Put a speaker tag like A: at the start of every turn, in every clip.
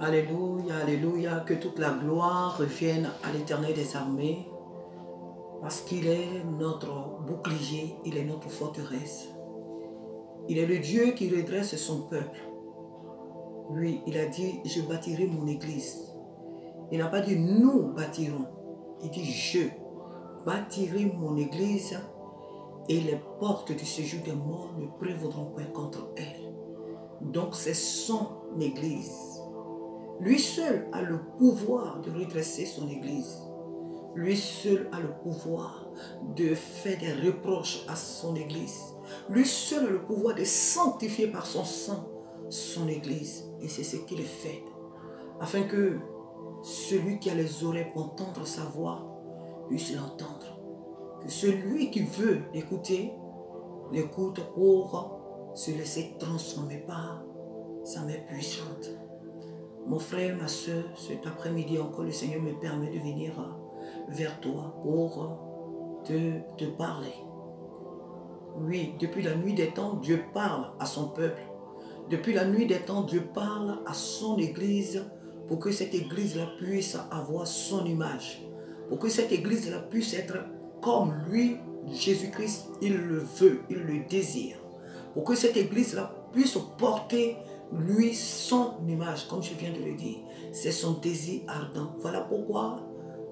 A: Alléluia, alléluia, que toute la gloire revienne à l'Éternel des armées, parce qu'il est notre bouclier, il est notre forteresse. Il est le Dieu qui redresse son peuple. Oui, il a dit, je bâtirai mon église. Il n'a pas dit, nous bâtirons. Il dit, je bâtirai mon église et les portes du séjour des morts ne prévaudront point contre elle. Donc c'est son église. Lui seul a le pouvoir de redresser son église. Lui seul a le pouvoir de faire des reproches à son église. Lui seul a le pouvoir de sanctifier par son sang son église. Et c'est ce qu'il fait. Afin que celui qui a les oreilles pour entendre sa voix puisse l'entendre. Que celui qui veut l'écouter, l'écoute pour se laisser transformer par sa main puissante. Mon frère, ma soeur, cet après-midi encore, le Seigneur me permet de venir vers toi pour te parler. Oui, depuis la nuit des temps, Dieu parle à son peuple. Depuis la nuit des temps, Dieu parle à son église pour que cette église-là puisse avoir son image. Pour que cette église-là puisse être comme lui, Jésus-Christ, il le veut, il le désire. Pour que cette église-là puisse porter lui son image, comme je viens de le dire. C'est son désir ardent. Voilà pourquoi,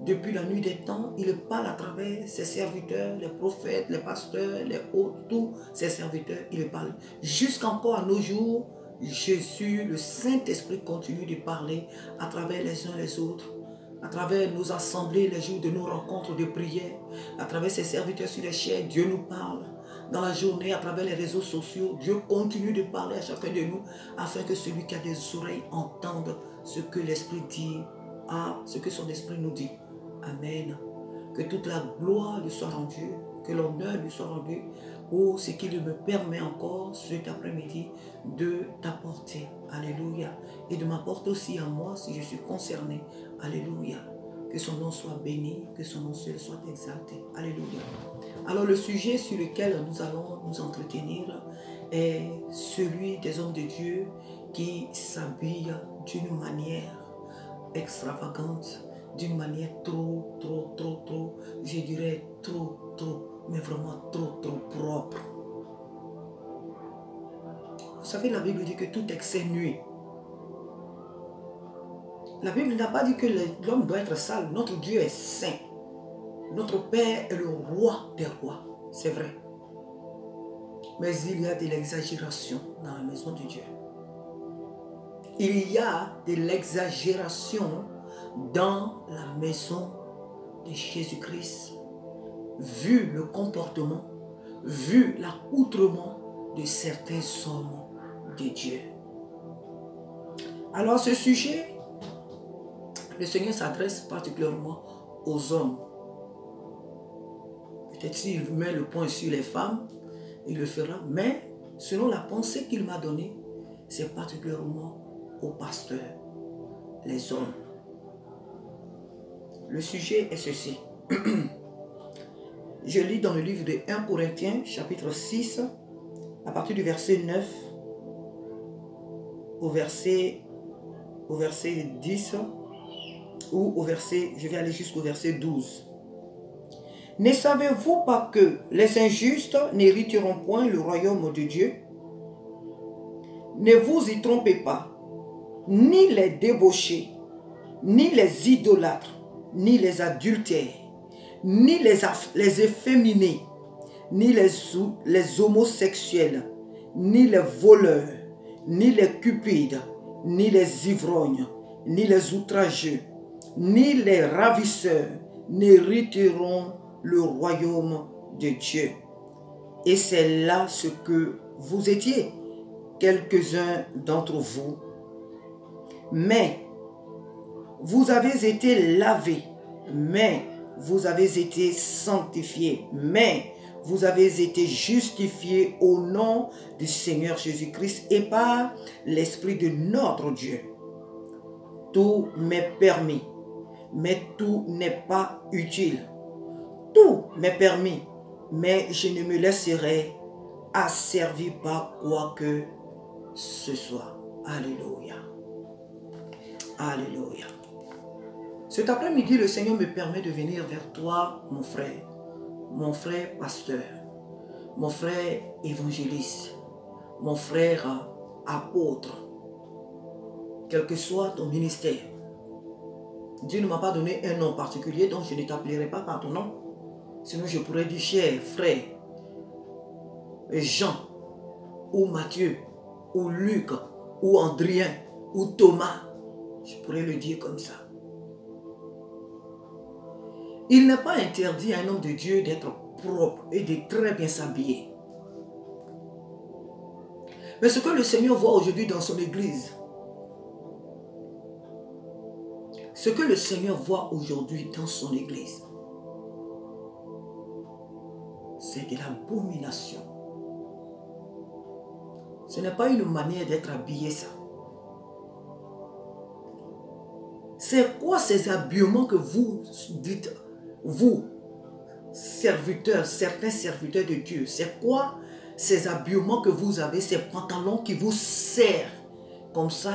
A: depuis la nuit des temps, il parle à travers ses serviteurs, les prophètes, les pasteurs, les autres, tous ses serviteurs, il parle. Jusqu'encore à nos jours, Jésus, le Saint-Esprit continue de parler à travers les uns les autres, à travers nos assemblées, les jours de nos rencontres de prière, à travers ses serviteurs sur les chaînes, Dieu nous parle. Dans la journée, à travers les réseaux sociaux, Dieu continue de parler à chacun de nous afin que celui qui a des oreilles entende ce que l'Esprit dit, ce que son Esprit nous dit. Amen. Que toute la gloire lui soit rendue, que l'honneur lui soit rendu pour ce qu'il me permet encore cet après-midi de t'apporter. Alléluia. Et de m'apporter aussi à moi si je suis concerné. Alléluia. Que son nom soit béni, que son nom seul soit exalté. Alléluia. Alors le sujet sur lequel nous allons nous entretenir est celui des hommes de Dieu qui s'habillent d'une manière extravagante, d'une manière trop, je dirais trop, mais vraiment trop propre. Vous savez, la Bible dit que tout excès nuit. La Bible n'a pas dit que l'homme doit être sale. Notre Dieu est saint. Notre Père est le roi des rois. C'est vrai. Mais il y a de l'exagération dans la maison de Dieu. Il y a de l'exagération dans la maison de Jésus-Christ. Vu le comportement, vu l'accoutrement de certains hommes de Dieu. Alors ce sujet, le Seigneur s'adresse particulièrement aux hommes. Peut-être s'il met le point sur les femmes, il le fera. Mais selon la pensée qu'il m'a donnée, c'est particulièrement aux pasteurs, les hommes. Le sujet est ceci. Je lis dans le livre de 1 Corinthiens, chapitre 6, à partir du verset 9 au verset 10, ou au verset, je vais aller jusqu'au verset 12. Ne savez-vous pas que les injustes n'hériteront point le royaume de Dieu? Ne vous y trompez pas, ni les débauchés, ni les idolâtres, ni les adultères, ni les efféminés, ni les homosexuels, ni les voleurs, ni les cupides, ni les ivrognes, ni les outrageux, ni les ravisseurs n'hériteront le royaume de Dieu. Et c'est là ce que vous étiez, quelques-uns d'entre vous. Mais vous avez été lavés, mais vous avez été sanctifiés, mais vous avez été justifiés au nom du Seigneur Jésus-Christ et par l'Esprit de notre Dieu. Tout m'est permis, mais tout n'est pas utile. Tout m'est permis, mais je ne me laisserai asservir par quoi que ce soit. Alléluia. Alléluia. Cet après-midi, le Seigneur me permet de venir vers toi, mon frère pasteur, mon frère évangéliste, mon frère apôtre, quel que soit ton ministère. Dieu ne m'a pas donné un nom particulier, donc je ne t'appellerai pas par ton nom. Sinon, je pourrais dire cher frère Jean, ou Matthieu, ou Luc, ou Andrien, ou Thomas. Je pourrais le dire comme ça. Il n'est pas interdit à un homme de Dieu d'être propre et de très bien s'habiller. Mais ce que le Seigneur voit aujourd'hui dans son église, ce que le Seigneur voit aujourd'hui dans son église, c'est de l'abomination. Ce n'est pas une manière d'être habillé, ça. C'est quoi ces habillements que vous dites, vous, serviteurs, certains serviteurs de Dieu? C'est quoi ces habillements que vous avez, ces pantalons qui vous serrent comme ça,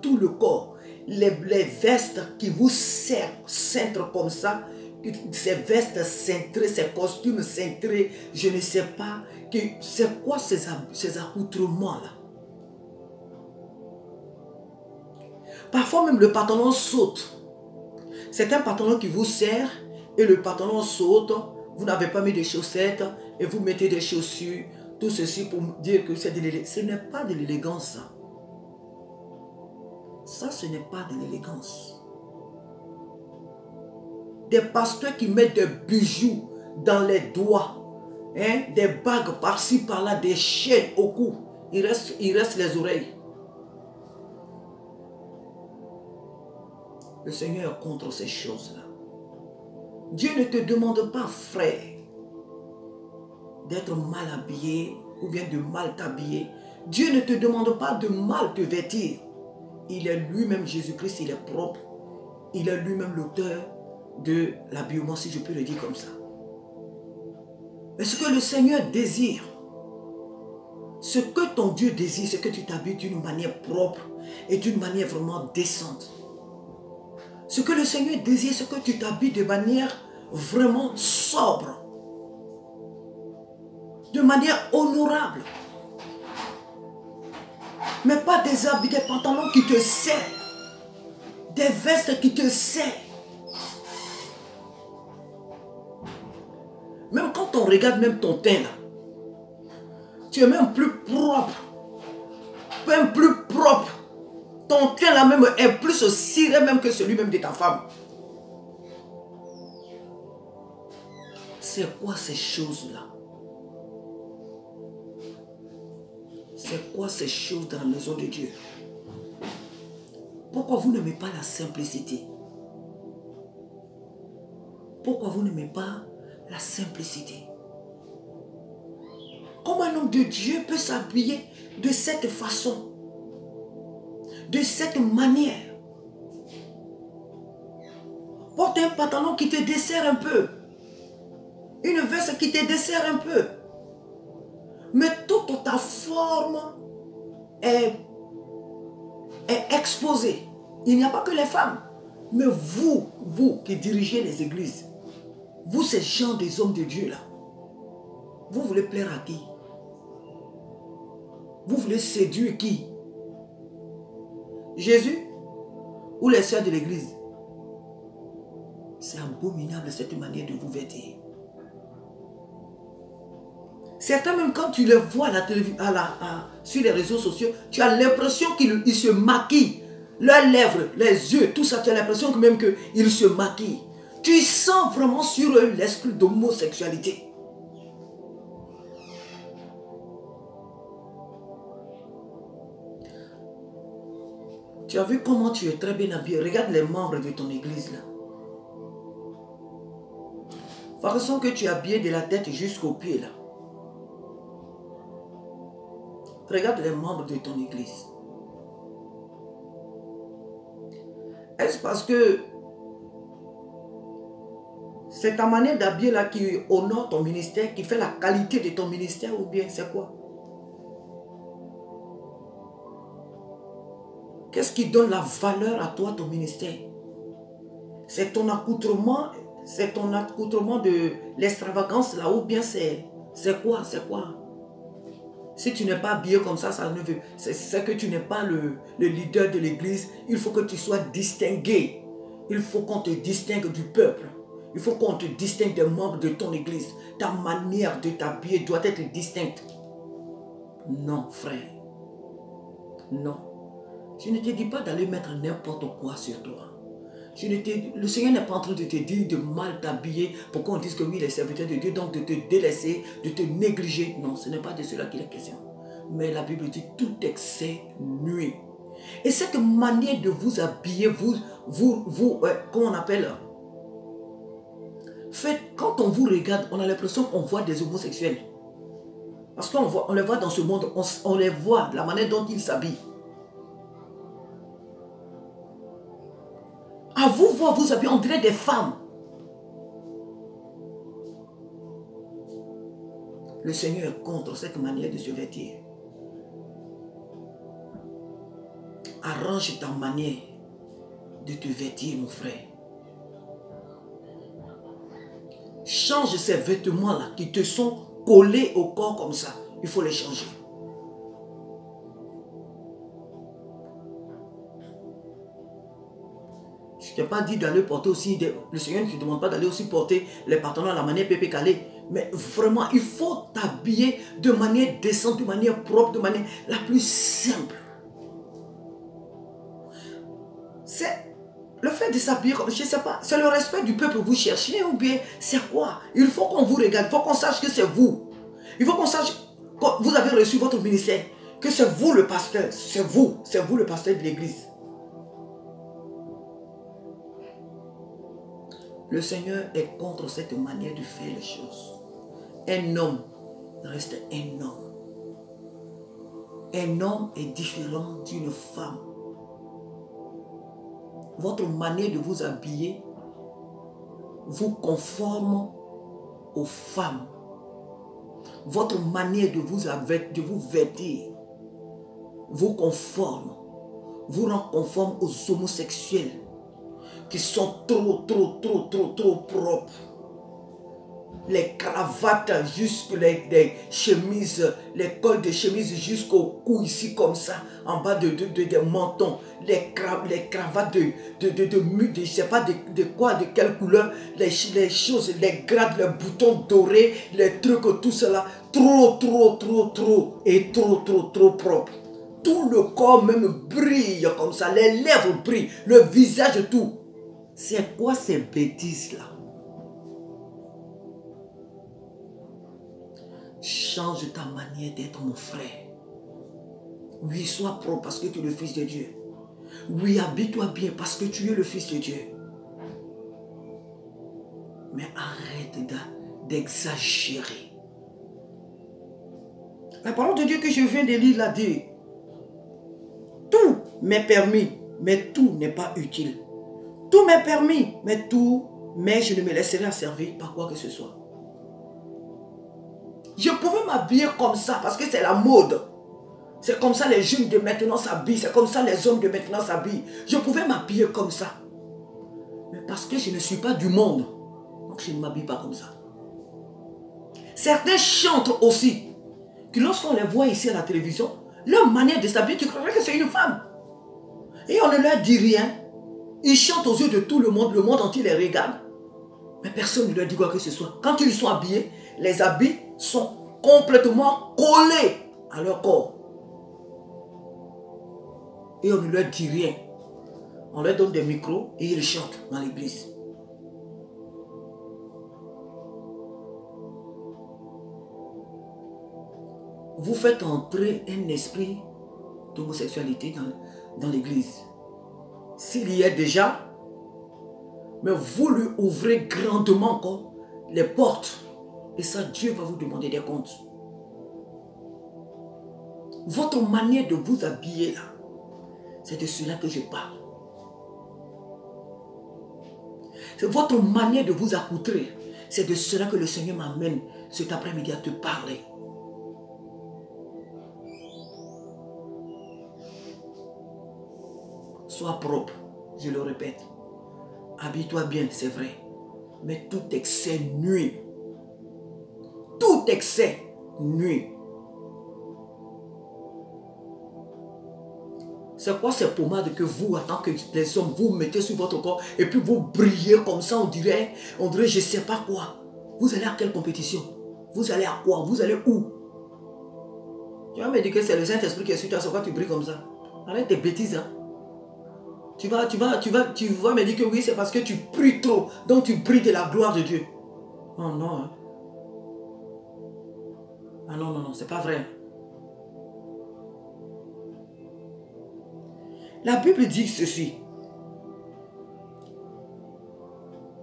A: tout le corps, les vestes qui vous serrent, cintrent comme ça, ces vestes cintrées, ces costumes cintrés, je ne sais pas, c'est quoi ces accoutrements-là? Parfois même le pantalon saute. C'est un pantalon qui vous serre et le pantalon saute. Vous n'avez pas mis de chaussettes et vous mettez des chaussures. Tout ceci pour dire que c'est de l'élégance. Ce n'est pas de l'élégance, ça. Ça, ce n'est pas de l'élégance. Des pasteurs qui mettent des bijoux dans les doigts, hein, des bagues par-ci, par-là, des chaînes au cou. Il reste les oreilles. Le Seigneur est contre ces choses-là. Dieu ne te demande pas, frère, d'être mal habillé ou bien de mal t'habiller. Dieu ne te demande pas de mal te vêtir. Il est lui-même, Jésus-Christ, il est propre. Il est lui-même l'auteur de l'habillement, si je peux le dire comme ça. Mais ce que le Seigneur désire, ce que ton Dieu désire, c'est que tu t'habilles d'une manière propre et d'une manière vraiment décente. Ce que le Seigneur désire, c'est que tu t'habilles de manière vraiment sobre. De manière honorable. Mais pas des habits, des pantalons qui te serrent. Des vestes qui te serrent. Même quand on regarde même ton teint là, tu es même plus propre. Même plus propre. Ton teint là même est plus ciré même que celui même de ta femme. C'est quoi ces choses-là? C'est quoi ces choses dans la maison de Dieu? Pourquoi vous n'aimez pas la simplicité? Pourquoi vous n'aimez pas la simplicité? Comment un homme de Dieu peut s'habiller de cette façon? De cette manière? Porte un pantalon qui te dessert un peu. Une veste qui te dessert un peu. Mais toute ta forme est exposée. Il n'y a pas que les femmes. Mais vous qui dirigez les églises, vous ces gens des hommes de Dieu là, vous voulez plaire à qui? Vous voulez séduire qui? Jésus ou les sœurs de l'église? C'est abominable cette manière de vous vêtir. Certains même quand tu les vois à la télévision, sur les réseaux sociaux, tu as l'impression qu'ils se maquillent. Leurs lèvres, les yeux, tout ça, tu as l'impression que même qu'ils se maquillent. Tu sens vraiment sur eux l'esprit d'homosexualité. Tu as vu comment tu es très bien habillé. Regarde les membres de ton église là. Façon que tu es habillé de la tête jusqu'aux pieds là. Regarde les membres de ton église. Est-ce parce que c'est ta manière d'habiller là qui honore ton ministère, qui fait la qualité de ton ministère ou bien c'est quoi? Qu'est-ce qui donne la valeur à toi, ton ministère? C'est ton accoutrement de l'extravagance là, ou bien c'est quoi? C'est quoi? Si tu n'es pas habillé comme ça ne veut. C'est que tu n'es pas le leader de l'église. Il faut que tu sois distingué. Il faut qu'on te distingue du peuple. Il faut qu'on te distingue des membres de ton église. Ta manière de t'habiller doit être distincte. Non, frère. Non. Je ne te dis pas d'aller mettre n'importe quoi sur toi. Le Seigneur n'est pas en train de te dire de mal t'habiller pour qu'on dise que oui, les serviteurs de Dieu, donc de te délaisser, de te négliger. Non, ce n'est pas de cela qu'il est question. Mais la Bible dit tout excès nuit. Et cette manière de vous habiller, comment on appelle? Faites, quand on vous regarde, on a l'impression qu'on voit des homosexuels. Parce qu'on les voit dans ce monde, on les voit, la manière dont ils s'habillent. À vous voir vous habiller, on dirait des femmes. Le Seigneur est contre cette manière de se vêtir. Arrange ta manière de te vêtir, mon frère. Change ces vêtements-là qui te sont collés au corps comme ça. Il faut les changer. Je ne t'ai pas dit d'aller porter aussi, le Seigneur ne te demande pas d'aller aussi porter les pantalons à la manière pépé calé. Mais vraiment, il faut t'habiller de manière décente, de manière propre, de manière la plus simple. C'est le fait de s'habiller comme, je ne sais pas, c'est le respect du peuple que vous cherchez ou bien c'est quoi? Il faut qu'on vous regarde, il faut qu'on sache que c'est vous. Il faut qu'on sache que vous avez reçu votre ministère, que c'est vous le pasteur, c'est vous le pasteur de l'église. Le Seigneur est contre cette manière de faire les choses. Un homme reste un homme. Un homme est différent d'une femme. Votre manière de vous habiller vous conforme aux femmes. Votre manière de vous vêtir vous conforme, vous rend conforme aux homosexuels qui sont trop propres. Les cravates jusqu'aux les chemises, les cols de chemise jusqu'au cou ici comme ça, en bas des mentons, les cravates je sais pas de quoi, de quelle couleur, les choses, les grades, les boutons dorés, les trucs, tout cela, trop et trop propre. Tout le corps même brille comme ça, les lèvres brillent, le visage tout. C'est quoi ces bêtises-là? Change ta manière d'être, mon frère. Oui, sois propre parce que tu es le fils de Dieu. Oui, habille-toi bien parce que tu es le fils de Dieu. Mais arrête d'exagérer. La parole de Dieu que je viens de lire l'a dit. Tout m'est permis, mais tout n'est pas utile. Tout m'est permis, mais je ne me laisserai asservir par quoi que ce soit. Je pouvais m'habiller comme ça parce que c'est la mode. C'est comme ça les jeunes de maintenant s'habillent. C'est comme ça les hommes de maintenant s'habillent. Je pouvais m'habiller comme ça. Mais parce que je ne suis pas du monde. Donc je ne m'habille pas comme ça. Certains chantent aussi. Que lorsqu'on les voit ici à la télévision, leur manière de s'habiller, tu croirais que c'est une femme. Et on ne leur dit rien. Ils chantent aux yeux de tout le monde entier les regarde. Mais personne ne leur dit quoi que ce soit. Quand ils sont habillés, les habits sont complètement collés à leur corps. Et on ne leur dit rien. On leur donne des micros et ils chantent dans l'église. Vous faites entrer un esprit d'homosexualité dans l'église. S'il y a déjà, mais vous lui ouvrez grandement encore les portes. Et ça, Dieu va vous demander des comptes. Votre manière de vous habiller là, c'est de cela que je parle. C'est votre manière de vous accoutrer. C'est de cela que le Seigneur m'amène cet après-midi à te parler. Sois propre, je le répète. Habille-toi bien, c'est vrai. Mais tout excès nuit. Tout excès nuit. C'est quoi ces pommades que vous, en tant que les hommes, vous mettez sur votre corps et puis vous brillez comme ça, on dirait je ne sais pas quoi. Vous allez à quelle compétition? Vous allez à quoi? Vous allez où? Tu vas me dire que c'est le Saint-Esprit qui est sur toi, c'est pourquoi tu brilles comme ça. Arrête tes bêtises, hein. Tu vas me dire que oui, c'est parce que tu pries trop, donc tu brilles de la gloire de Dieu. Oh non, hein. Ah non, non, non, c'est pas vrai. La Bible dit ceci.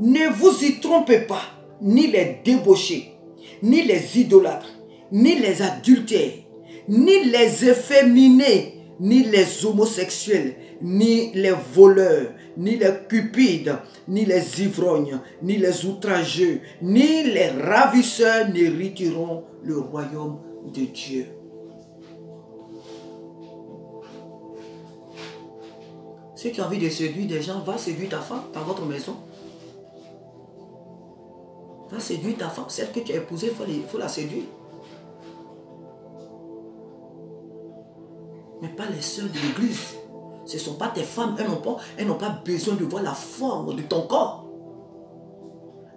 A: Ne vous y trompez pas, ni les débauchés, ni les idolâtres, ni les adultères, ni les efféminés, ni les homosexuels, ni les voleurs, ni les cupides, ni les ivrognes, ni les outrageux, ni les ravisseurs n'hériteront le royaume de Dieu. Si tu as envie de séduire des gens, va séduire ta femme dans votre maison. Va séduire ta femme, celle que tu as épousée, il faut la séduire. Mais pas les sœurs de l'église. Ce ne sont pas tes femmes, elles n'ont pas besoin de voir la forme de ton corps.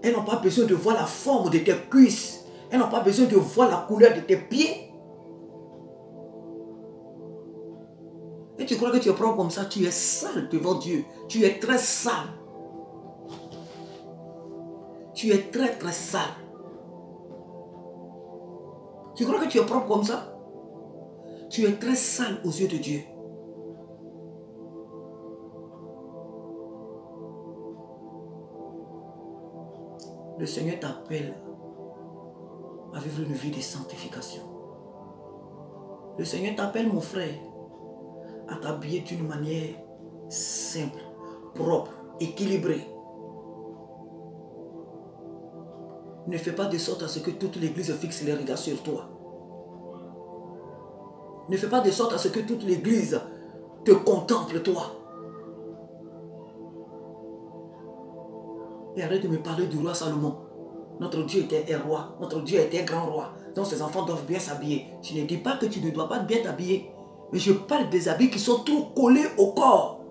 A: Elles n'ont pas besoin de voir la forme de tes cuisses. Elles n'ont pas besoin de voir la couleur de tes pieds. Et tu crois que tu es propre comme ça, tu es sale devant Dieu. Tu es très sale. Tu es très très sale. Tu crois que tu es propre comme ça? Tu es très sale aux yeux de Dieu. Le Seigneur t'appelle à vivre une vie de sanctification. Le Seigneur t'appelle, mon frère, à t'habiller d'une manière simple, propre, équilibrée. Ne fais pas de sorte à ce que toute l'église fixe les regards sur toi. Ne fais pas de sorte à ce que toute l'église te contemple toi. Et arrête de me parler du roi Salomon. Notre Dieu était un roi, notre Dieu était un grand roi. Donc ses enfants doivent bien s'habiller. Je ne dis pas que tu ne dois pas bien t'habiller. Mais je parle des habits qui sont trop collés au corps.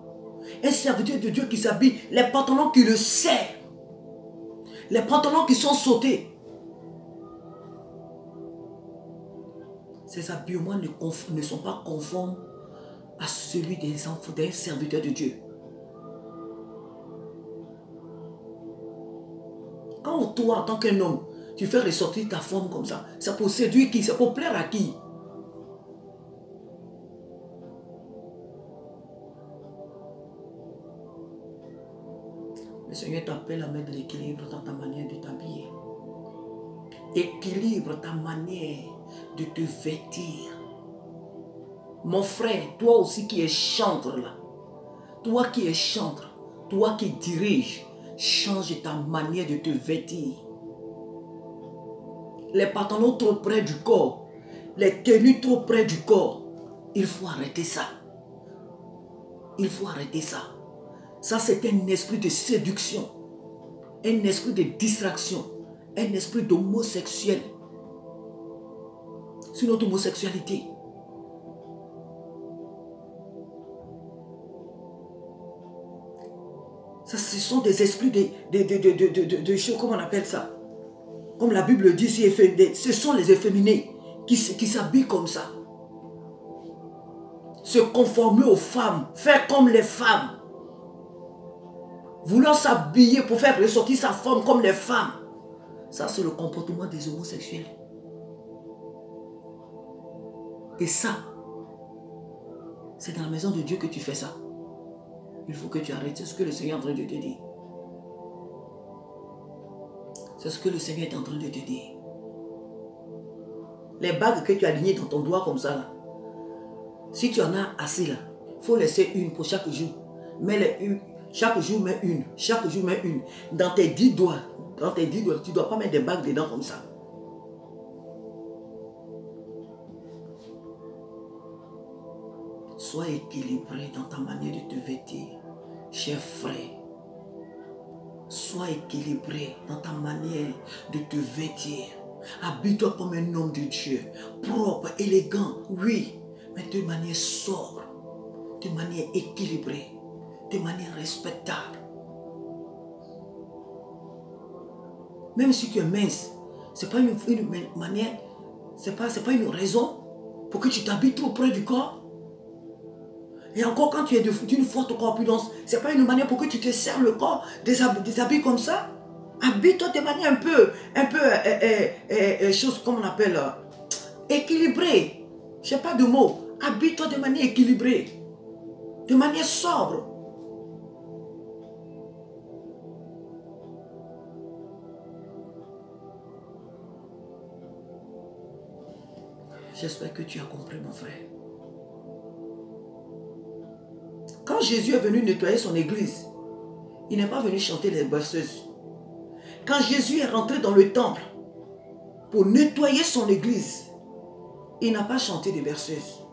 A: Un serviteur de Dieu qui s'habille, les pantalons qui le serrent. Les pantalons qui sont sautés. Ces habillements ne sont pas conformes à celui des enfants d'un serviteur de Dieu. Quand toi, en tant qu'un homme, tu fais ressortir ta forme comme ça, c'est pour séduire qui? C'est pour plaire à qui? Le Seigneur t'appelle à mettre de l'équilibre dans ta manière de t'habiller. Équilibre ta manière de te vêtir. Mon frère, toi aussi qui es chantre là, toi qui es chantre, toi qui diriges, change ta manière de te vêtir. Les pantalons trop près du corps, les tenues trop près du corps, il faut arrêter ça. Il faut arrêter ça. Ça, c'est un esprit de séduction, un esprit de distraction, un esprit d'homosexuel. C'est notre homosexualité. Ça, ce sont des esprits de choses, comment on appelle ça? Comme la Bible dit, ce sont les efféminés qui s'habillent comme ça. Se conformer aux femmes, faire comme les femmes. Vouloir s'habiller pour faire ressortir sa forme comme les femmes. Ça, c'est le comportement des homosexuels. Et ça, c'est dans la maison de Dieu que tu fais ça. Il faut que tu arrêtes. C'est ce que le Seigneur est en train de te dire. C'est ce que le Seigneur est en train de te dire. Les bagues que tu as alignées dans ton doigt comme ça, là, si tu en as assez là, il faut laisser une pour chaque jour. Chaque jour, mets une. Chaque jour, mets une. Dans tes 10 doigts, tu ne dois pas mettre des bagues dedans comme ça. Sois équilibré dans ta manière de te vêtir. Cher frère, sois équilibré dans ta manière de te vêtir. Habille-toi comme un homme de Dieu, propre, élégant, oui, mais de manière sobre, de manière équilibrée, de manière respectable. Même si tu es mince, ce n'est pas une manière, c'est pas une raison pour que tu t'habilles trop près du corps. Et encore quand tu es d'une forte corpulence, ce n'est pas une manière pour que tu te serres le corps, des habits comme ça. Habille-toi de manière chose comme on appelle, équilibrée. Je n'ai pas de mots. Habille-toi de manière équilibrée, de manière sobre. J'espère que tu as compris, mon frère. Quand Jésus est venu nettoyer son église, il n'est pas venu chanter les berceuses. Quand Jésus est rentré dans le temple pour nettoyer son église, il n'a pas chanté des berceuses.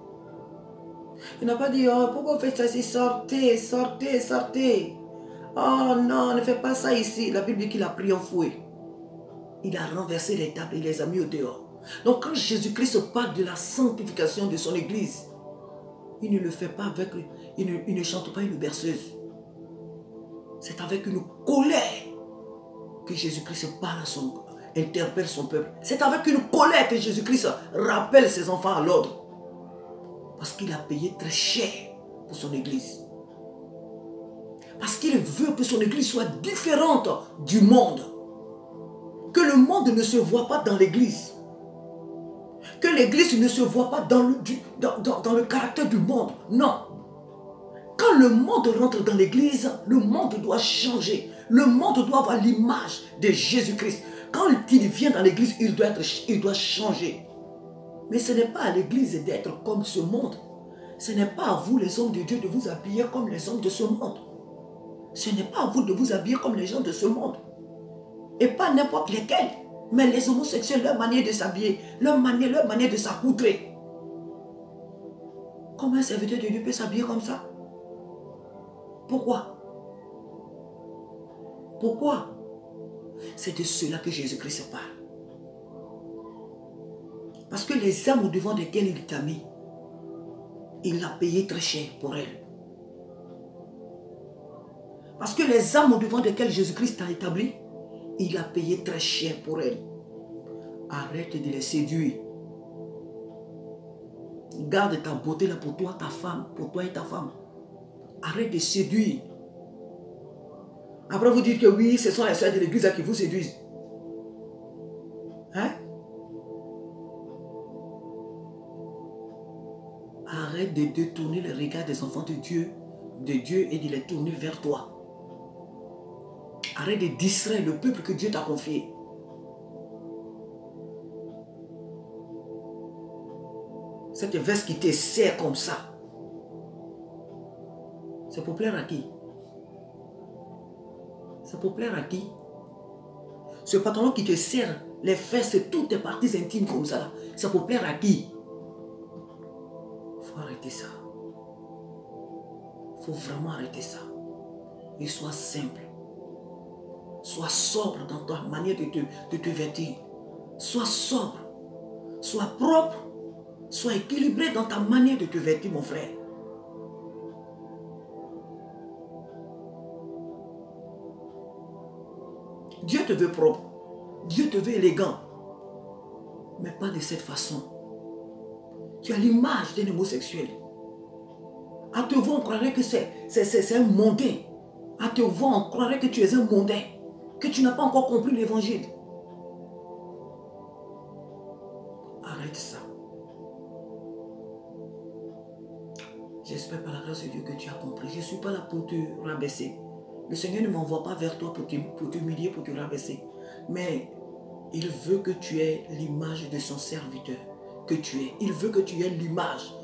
A: Il n'a pas dit, oh, pourquoi vous faites ça ici? Sortez, sortez, sortez. Oh non, ne faites pas ça ici. La Bible dit qu'il a pris un fouet. Il a renversé les tables et les a mis au dehors. Donc quand Jésus-Christ parle de la sanctification de son église, il ne le fait pas avec, il ne chante pas une berceuse. C'est avec une colère que Jésus-Christ parle interpelle son peuple. C'est avec une colère que Jésus-Christ rappelle ses enfants à l'ordre. Parce qu'il a payé très cher pour son église. Parce qu'il veut que son église soit différente du monde. Que le monde ne se voit pas dans l'église. Que l'église ne se voit pas dans le caractère du monde. Non. Quand le monde rentre dans l'église, le monde doit changer. Le monde doit avoir l'image de Jésus-Christ. Quand il vient dans l'église, il doit changer. Mais ce n'est pas à l'église d'être comme ce monde. Ce n'est pas à vous, les hommes de Dieu, de vous habiller comme les hommes de ce monde. Ce n'est pas à vous de vous habiller comme les gens de ce monde. Et pas n'importe lesquels. Mais les homosexuels, leur manière de s'habiller, leur manière de s'accoutrer. Comment un serviteur de Dieu peut s'habiller comme ça? Pourquoi? Pourquoi? C'est de cela que Jésus-Christ parle. Parce que les âmes au devant desquelles il t'a mis, il l'a payé très cher pour elles. Parce que les âmes au devant desquelles Jésus-Christ t'a établi, il a payé très cher pour elles. Arrête de les séduire. Garde ta beauté là pour toi, ta femme, pour toi et ta femme. Arrête de séduire. Après vous dites que oui, ce sont les soeurs de l'église qui vous séduisent. Hein? Arrête de détourner le regard des enfants de Dieu et de les tourner vers toi. Arrête de distraire le peuple que Dieu t'a confié. Cette veste qui te serre comme ça, c'est pour plaire à qui? C'est pour plaire à qui? Ce pantalon qui te serre les fesses, toutes tes parties intimes comme ça, c'est pour plaire à qui? Il faut arrêter ça. Il faut vraiment arrêter ça. Et sois simple. Sois sobre dans ta manière de te vêtir. Sois sobre. Sois propre. Sois équilibré dans ta manière de te vêtir, mon frère. Dieu te veut propre. Dieu te veut élégant. Mais pas de cette façon. Tu as l'image d'un homosexuel. À te voir, on croirait que c'est un mondain. À te voir, on croirait que tu es un mondain. Que tu n'as pas encore compris l'évangile. Arrête ça. J'espère par la grâce de Dieu que tu as compris. Je ne suis pas là pour te rabaisser. Le Seigneur ne m'envoie pas vers toi pour t'humilier, pour te rabaisser. Mais il veut que tu aies l'image de son serviteur que tu es. Il veut que tu aies l'image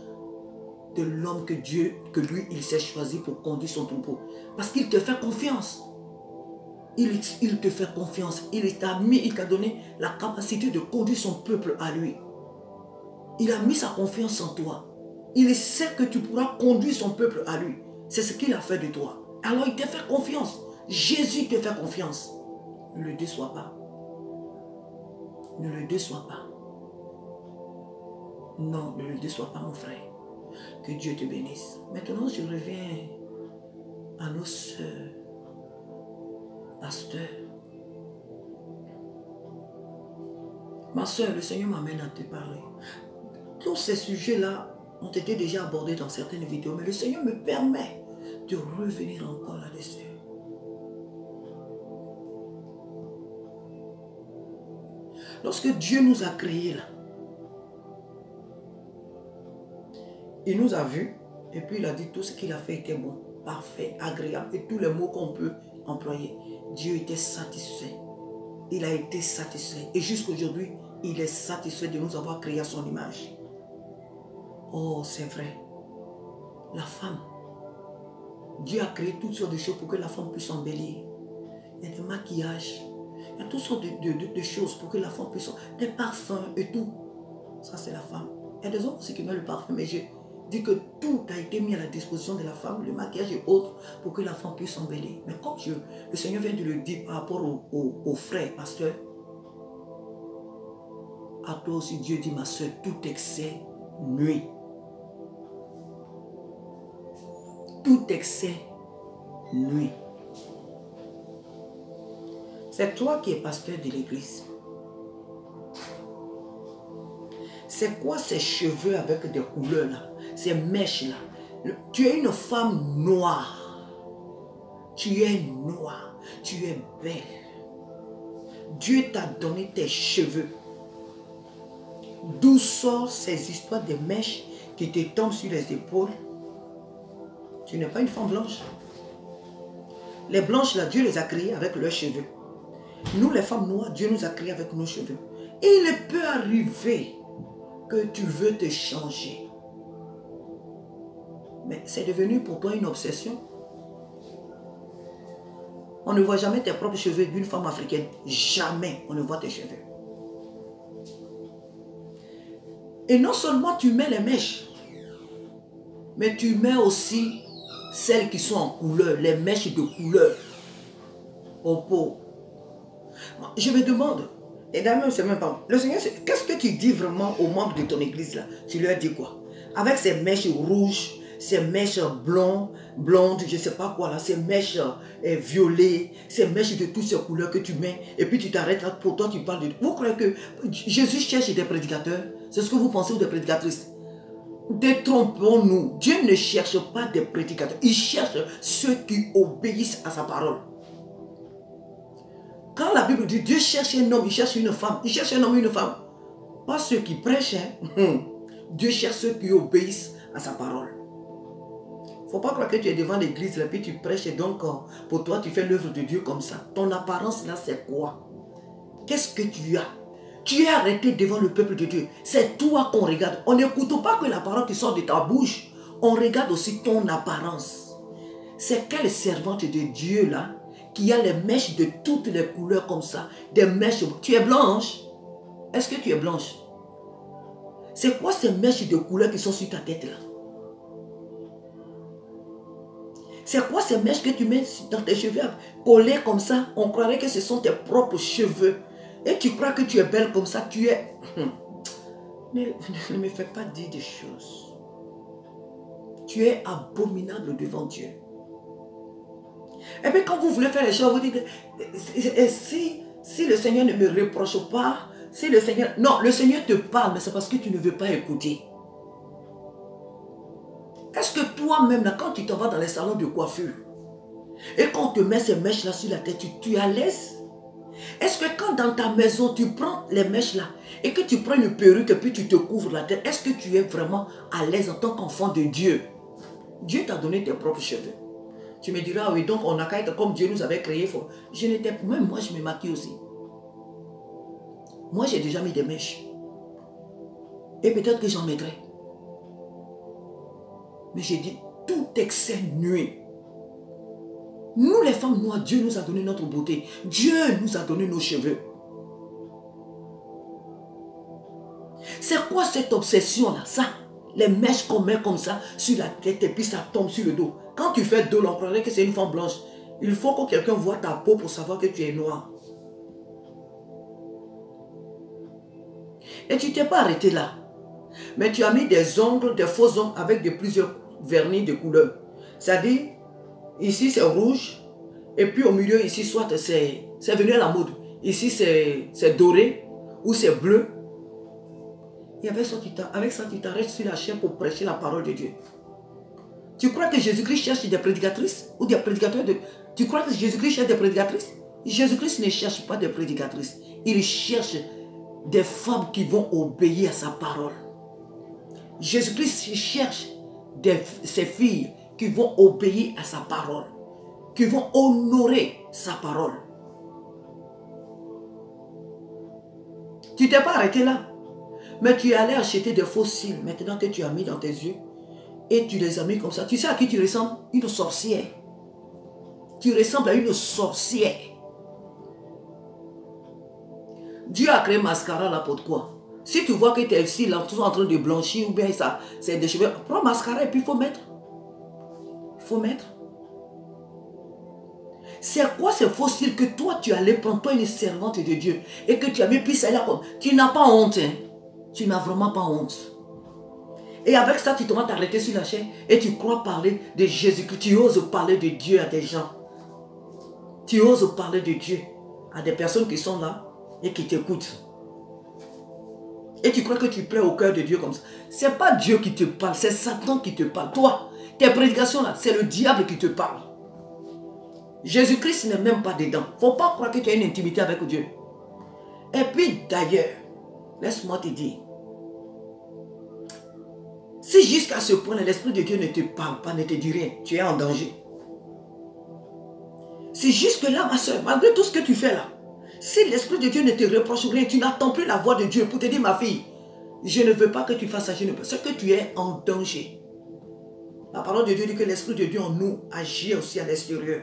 A: de l'homme que lui, il s'est choisi pour conduire son troupeau. Parce qu'il te fait confiance. Il te fait confiance. Il t'a donné la capacité de conduire son peuple à lui. Il a mis sa confiance en toi. Il sait que tu pourras conduire son peuple à lui. C'est ce qu'il a fait de toi. Alors il te fait confiance. Jésus te fait confiance. Ne le déçois pas. Ne le déçois pas. Non, ne le déçois pas, mon frère. Que Dieu te bénisse. Maintenant, je reviens à nos sœurs, pasteurs. Ma soeur, le Seigneur m'amène à te parler. Tous ces sujets-là ont été déjà abordés dans certaines vidéos, mais le Seigneur me permet de revenir encore là-dessus. Lorsque Dieu nous a créés là, il nous a vus et puis il a dit tout ce qu'il a fait était bon, parfait, agréable et tous les mots qu'on peut employer. Dieu était satisfait. Il a été satisfait. Et jusqu'aujourd'hui, il est satisfait de nous avoir créé à son image. Oh, c'est vrai. La femme. Dieu a créé toutes sortes de choses pour que la femme puisse embellir. Il y a des maquillages. Il y a toutes sortes de choses pour que la femme puisse... Des parfums et tout. Ça, c'est la femme. Il y a des hommes aussi qui mettent le parfum, mais je dis que tout a été mis à la disposition de la femme, le maquillage et autres, pour que la femme puisse embellir. Mais comme le Seigneur vient de le dire par rapport aux frères, pasteur, à toi aussi Dieu dit, ma soeur, tout excès nuit. Tout excès nuit. C'est toi qui es pasteur de l'église. C'est quoi ces cheveux avec des couleurs là? Ces mèches là? Tu es une femme noire. Tu es noire. Tu es belle. Dieu t'a donné tes cheveux. D'où sortent ces histoires de mèches qui te tombent sur les épaules? Tu n'es pas une femme blanche. Les blanches là, Dieu les a créées avec leurs cheveux. Nous les femmes noires, Dieu nous a créées avec nos cheveux. Et il peut arriver que tu veux te changer. Mais c'est devenu pour toi une obsession. On ne voit jamais tes propres cheveux d'une femme africaine. Jamais on ne voit tes cheveux. Et non seulement tu mets les mèches, mais tu mets aussi celles qui sont en couleur, les mèches de couleur au pot. Je me demande, et d'ailleurs c'est même pas, le Seigneur, qu'est-ce que tu dis vraiment aux membres de ton église là? Tu leur dis quoi? Avec ces mèches rouges, ces mèches blondes, je ne sais pas quoi là, ces mèches violettes, ces mèches de toutes ces couleurs que tu mets, et puis tu t'arrêtes là, pour toi tu parles de... Vous croyez que Jésus cherche des prédicateurs? C'est ce que vous pensez, ou des prédicatrices? Détrompons-nous. Dieu ne cherche pas des prédicateurs. Il cherche ceux qui obéissent à sa parole. Quand la Bible dit Dieu cherche un homme, il cherche une femme. Il cherche un homme et une femme. Pas ceux qui prêchent. Dieu cherche ceux qui obéissent à sa parole. Il ne faut pas croire que tu es devant l'église et puis tu prêches et donc pour toi tu fais l'œuvre de Dieu comme ça. Ton apparence là c'est quoi? Qu'est-ce que tu as? Tu es arrêté devant le peuple de Dieu. C'est toi qu'on regarde. On n'écoute pas que la parole qui sort de ta bouche. On regarde aussi ton apparence. C'est quelle servante de Dieu là qui a les mèches de toutes les couleurs comme ça? Des mèches. Tu es blanche? Est-ce que tu es blanche? C'est quoi ces mèches de couleurs qui sont sur ta tête là? C'est quoi ces mèches que tu mets dans tes cheveux collées comme ça? On croirait que ce sont tes propres cheveux. Et tu crois que tu es belle comme ça, tu es... Ne me fais pas dire des choses. Tu es abominable devant Dieu. Et puis quand vous voulez faire les choses, vous dites, si le Seigneur ne me reproche pas, si le Seigneur... Non, le Seigneur te parle, mais c'est parce que tu ne veux pas écouter. Est-ce que toi-même, quand tu t'en vas dans les salons de coiffure, et quand on te met ces mèches-là sur la tête, tu es à l'aise? Est-ce que quand dans ta maison, tu prends les mèches là et que tu prends une perruque et puis tu te couvres la tête, est-ce que tu es vraiment à l'aise en tant qu'enfant de Dieu? Dieu t'a donné tes propres cheveux. Tu me diras, oui, donc on a qu'à être comme Dieu nous avait créé. Je n'étais... Même moi, je me maquille aussi. Moi, j'ai déjà mis des mèches. Et peut-être que j'en mettrai. Mais j'ai dit, tout excès nuit. Nous les femmes noires, Dieu nous a donné notre beauté. Dieu nous a donné nos cheveux. C'est quoi cette obsession là? Ça, Les mèches qu'on met comme ça sur la tête et puis ça tombe sur le dos. Quand tu fais dos, on croirait que c'est une femme blanche. Il faut que quelqu'un voit ta peau pour savoir que tu es noir. Et tu t'es pas arrêté là. Mais tu as mis des ongles, des faux ongles avec de plusieurs vernis de couleur. C'est-à-dire, ici c'est rouge. Et puis au milieu ici, soit c'est venu à la mode. Ici c'est doré ou c'est bleu. Et avec ça, tu t'arrêtes sur la chaîne pour prêcher la parole de Dieu. Tu crois que Jésus-Christ cherche des prédicatrices ou des prédicateurs de... Tu crois que Jésus-Christ cherche des prédicatrices? Jésus-Christ ne cherche pas des prédicatrices. Il cherche des femmes qui vont obéir à sa parole. Jésus-Christ cherche ces filles qui vont obéir à sa parole, qui vont honorer sa parole. Tu t'es pas arrêté là. Mais tu es allé acheter des faux cils maintenant que tu as mis dans tes yeux et tu les as mis comme ça. Tu sais à qui tu ressembles? Une sorcière. Tu ressembles à une sorcière. Dieu a créé mascara là pour quoi? Si tu vois que tes cils là sont en train de blanchir ou bien ça, c'est des cheveux, prends mascara et puis il faut mettre. Il faut mettre. C'est quoi ces faux cils que toi tu allais prendre, toi une servante de Dieu, et que tu as mis puis ça là comme. Tu n'as pas honte, hein? Tu n'as vraiment pas honte. Et avec ça, tu te vas t'arrêter sur la chaîne et tu crois parler de Jésus-Christ. Tu oses parler de Dieu à des gens. Tu oses parler de Dieu à des personnes qui sont là et qui t'écoutent. Et tu crois que tu plais au cœur de Dieu comme ça. Ce n'est pas Dieu qui te parle, c'est Satan qui te parle. Toi, tes prédications là, c'est le diable qui te parle. Jésus-Christ n'est même pas dedans. Il ne faut pas croire que tu as une intimité avec Dieu. Et puis d'ailleurs, laisse-moi te dire, si jusqu'à ce point, l'Esprit de Dieu ne te parle pas, ne te dit rien, tu es en danger. Si jusque-là, ma soeur, malgré tout ce que tu fais là, si l'Esprit de Dieu ne te reproche rien, tu n'attends plus la voix de Dieu pour te dire, ma fille, je ne veux pas que tu fasses ça, c'est que tu es en danger. La parole de Dieu dit que l'Esprit de Dieu en nous agit aussi à l'extérieur.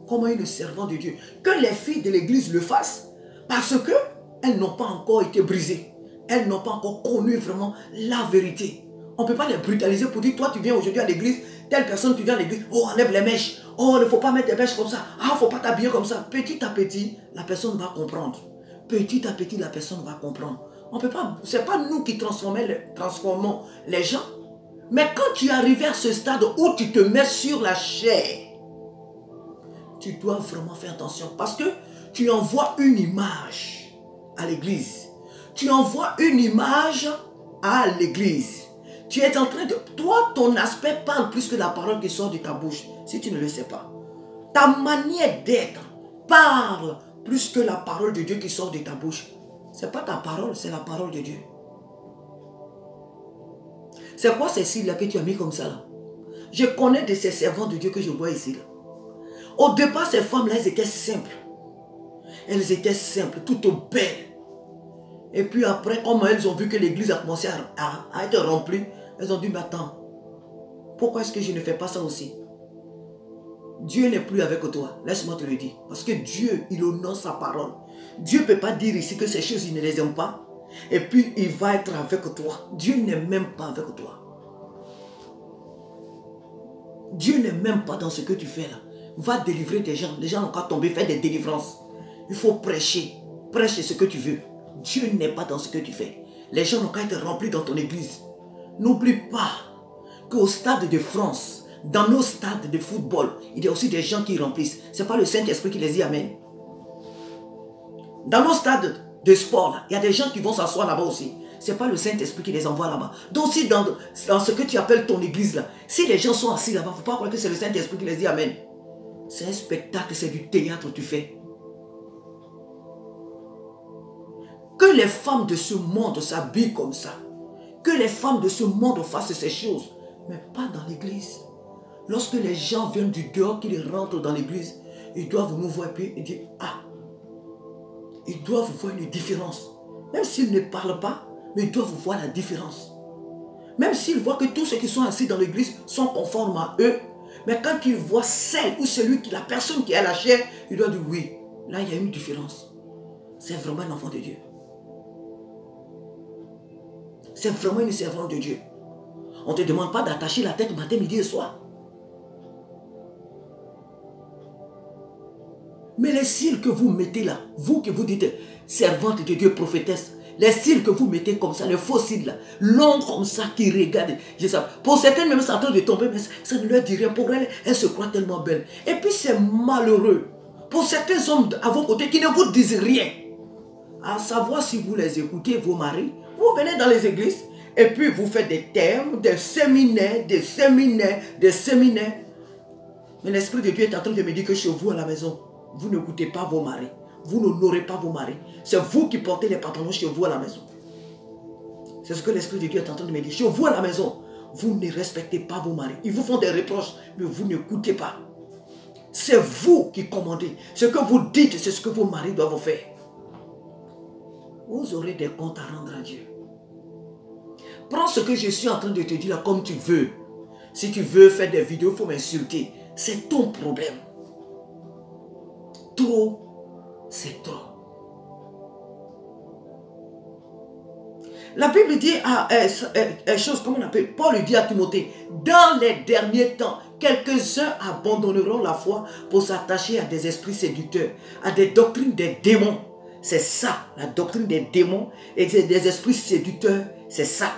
A: Comment une servante de Dieu, que les filles de l'église le fassent, parce qu'elles n'ont pas encore été brisées. Elles n'ont pas encore connu vraiment la vérité. On ne peut pas les brutaliser pour dire, toi tu viens aujourd'hui à l'église, telle personne tu viens à l'église, oh enlève les mèches, oh il ne faut pas mettre des mèches comme ça, ah il ne faut pas t'habiller comme ça. Petit à petit, la personne va comprendre. Petit à petit, la personne va comprendre. On peut pas, ce n'est pas nous qui transformons les gens. Mais quand tu es arrivé à ce stade où tu te mets sur la chair, tu dois vraiment faire attention parce que tu envoies une image à l'église. Tu envoies une image à l'église. Tu es en train de... Toi, ton aspect parle plus que la parole qui sort de ta bouche, si tu ne le sais pas. Ta manière d'être parle plus que la parole de Dieu qui sort de ta bouche. Ce n'est pas ta parole, c'est la parole de Dieu. C'est quoi ces cils-là que tu as mis comme ça là? Je connais de ces servants de Dieu que je vois ici là. Au départ, ces femmes-là, elles étaient simples. Elles étaient simples, toutes belles. Et puis après, comme elles ont vu que l'église a commencé à être remplie, elles ont dit, mais attends, pourquoi est-ce que je ne fais pas ça aussi? Dieu n'est plus avec toi, laisse-moi te le dire. Parce que Dieu, il honore sa parole. Dieu ne peut pas dire ici que ces choses, il ne les aime pas. Et puis, il va être avec toi. Dieu n'est même pas avec toi. Dieu n'est même pas dans ce que tu fais là. Va délivrer des gens. Les gens n'ont qu'à tomber, faire des délivrances. Il faut prêcher. Prêche ce que tu veux. Dieu n'est pas dans ce que tu fais. Les gens n'ont qu'à être remplis dans ton église. N'oublie pas qu'au stade de France, dans nos stades de football, il y a aussi des gens qui remplissent. Ce n'est pas le Saint-Esprit qui les dit amen. Dans nos stades de sport, là, il y a des gens qui vont s'asseoir là-bas aussi. Ce n'est pas le Saint-Esprit qui les envoie là-bas. Donc si dans ce que tu appelles ton église là, si les gens sont assis là-bas, il ne faut pas croire que c'est le Saint-Esprit qui les dit amen. C'est un spectacle, c'est du théâtre que tu fais. Que les femmes de ce monde s'habillent comme ça. Que les femmes de ce monde fassent ces choses. Mais pas dans l'église. Lorsque les gens viennent du dehors, qu'ils rentrent dans l'église, ils doivent nous voir et puis dire, ah, ils doivent voir une différence. Même s'ils ne parlent pas, mais ils doivent voir la différence. Même s'ils voient que tous ceux qui sont assis dans l'église sont conformes à eux, mais quand ils voient celle ou la personne qui a la chair, ils doivent dire oui, là il y a une différence. C'est vraiment l'enfant de Dieu. C'est vraiment une servante de Dieu. On ne te demande pas d'attacher la tête matin, midi et soir. Mais les cils que vous mettez là, vous que vous dites servante de Dieu, prophétesse, les cils que vous mettez comme ça, les faux cils là, longs comme ça, qui regardent. Pour certaines, même, c'est en train de tomber, mais ça ne leur dit rien. Pour elles, elles se croient tellement belles. Et puis, c'est malheureux. Pour certains hommes à vos côtés qui ne vous disent rien. À savoir si vous les écoutez, vos maris, vous venez dans les églises, et puis vous faites des thèmes, des séminaires, des séminaires, des séminaires. Mais l'Esprit de Dieu est en train de me dire que chez vous à la maison, vous n'écoutez pas vos maris. Vous n'honorez pas vos maris. C'est vous qui portez les pantalons chez vous à la maison. C'est ce que l'Esprit de Dieu est en train de me dire. Chez vous à la maison, vous ne respectez pas vos maris. Ils vous font des reproches, mais vous n'écoutez pas. C'est vous qui commandez. Ce que vous dites, c'est ce que vos maris doivent faire. Vous aurez des comptes à rendre à Dieu. Prends ce que je suis en train de te dire là comme tu veux. Si tu veux faire des vidéos, il faut m'insulter. C'est ton problème. Trop, c'est trop. La Bible dit comment on appelle, Paul dit à Timothée, dans les derniers temps, quelques-uns abandonneront la foi pour s'attacher à des esprits séducteurs, à des doctrines des démons. C'est ça, la doctrine des démons et des esprits séducteurs, c'est ça.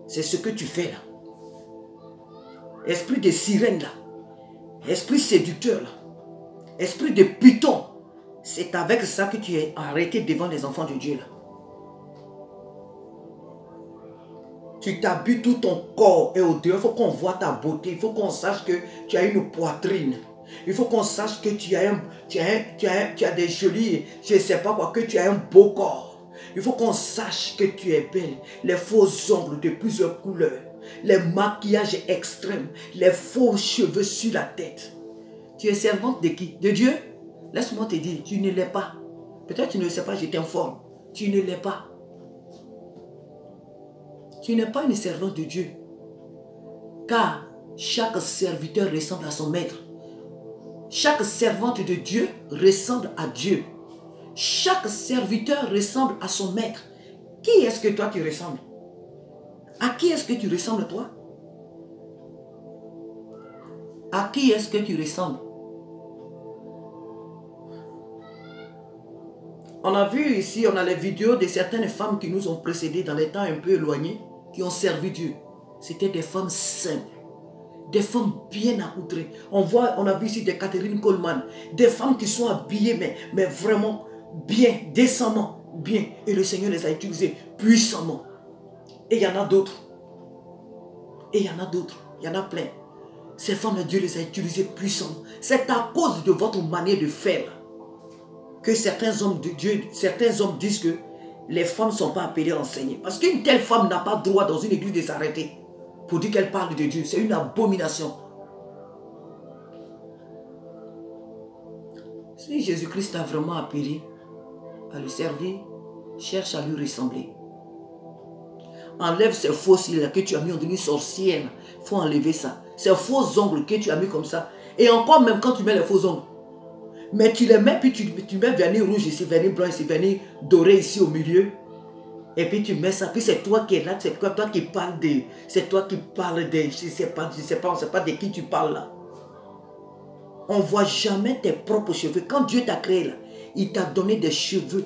A: C'est ce que tu fais là. Esprit de sirène là, esprit séducteur là, esprit de python, c'est avec ça que tu es arrêté devant les enfants de Dieu là. Tu t'habilles tout ton corps et au dehors, il faut qu'on voit ta beauté, il faut qu'on sache que tu as une poitrine. Il faut qu'on sache que tu as des jolis, je ne sais pas quoi, que tu as un beau corps. Il faut qu'on sache que tu es belle. Les faux ongles de plusieurs couleurs, les maquillages extrêmes, les faux cheveux sur la tête. Tu es servante de qui? De Dieu? Laisse-moi te dire, tu ne l'es pas. Peut-être tu ne le sais pas, je t'informe. Tu ne l'es pas. Tu n'es pas une servante de Dieu. Car chaque serviteur ressemble à son maître. Chaque servante de Dieu ressemble à Dieu. Chaque serviteur ressemble à son maître. Qui est-ce que toi tu ressembles? À qui est-ce que tu ressembles toi? À qui est-ce que tu ressembles? On a vu ici, on a les vidéos de certaines femmes qui nous ont précédés dans les temps un peu éloignés, qui ont servi Dieu. C'était des femmes simples, des femmes bien accoutrées. On a vu ici des Catherine Coleman, des femmes qui sont habillées, mais vraiment bien, décemment, bien. Et le Seigneur les a utilisées puissamment. Et il y en a d'autres. Et il y en a d'autres. Il y en a plein. Ces femmes, Dieu les a utilisées puissamment. C'est à cause de votre manière de faire que certains hommes de Dieu, certains hommes disent que les femmes ne sont pas appelées à enseigner. Parce qu'une telle femme n'a pas droit dans une église de s'arrêter pour dire qu'elle parle de Dieu. C'est une abomination. Si Jésus-Christ t'a vraiment appelé à le servir, cherche à lui ressembler. Enlève ces faux cils que tu as mis, on dit une sorcière. Il faut enlever ça. Ces faux ongles que tu as mis comme ça. Et encore même quand tu mets les faux ongles. Mais tu les mets, puis tu mets vernis rouge ici, vernis blanc ici, vernis doré ici au milieu. Et puis tu mets ça, puis c'est toi qui es là, c'est toi qui parles de... C'est toi qui parles de... Je ne sais pas, on ne sait pas de qui tu parles là. On ne voit jamais tes propres cheveux. Quand Dieu t'a créé là, il t'a donné des cheveux.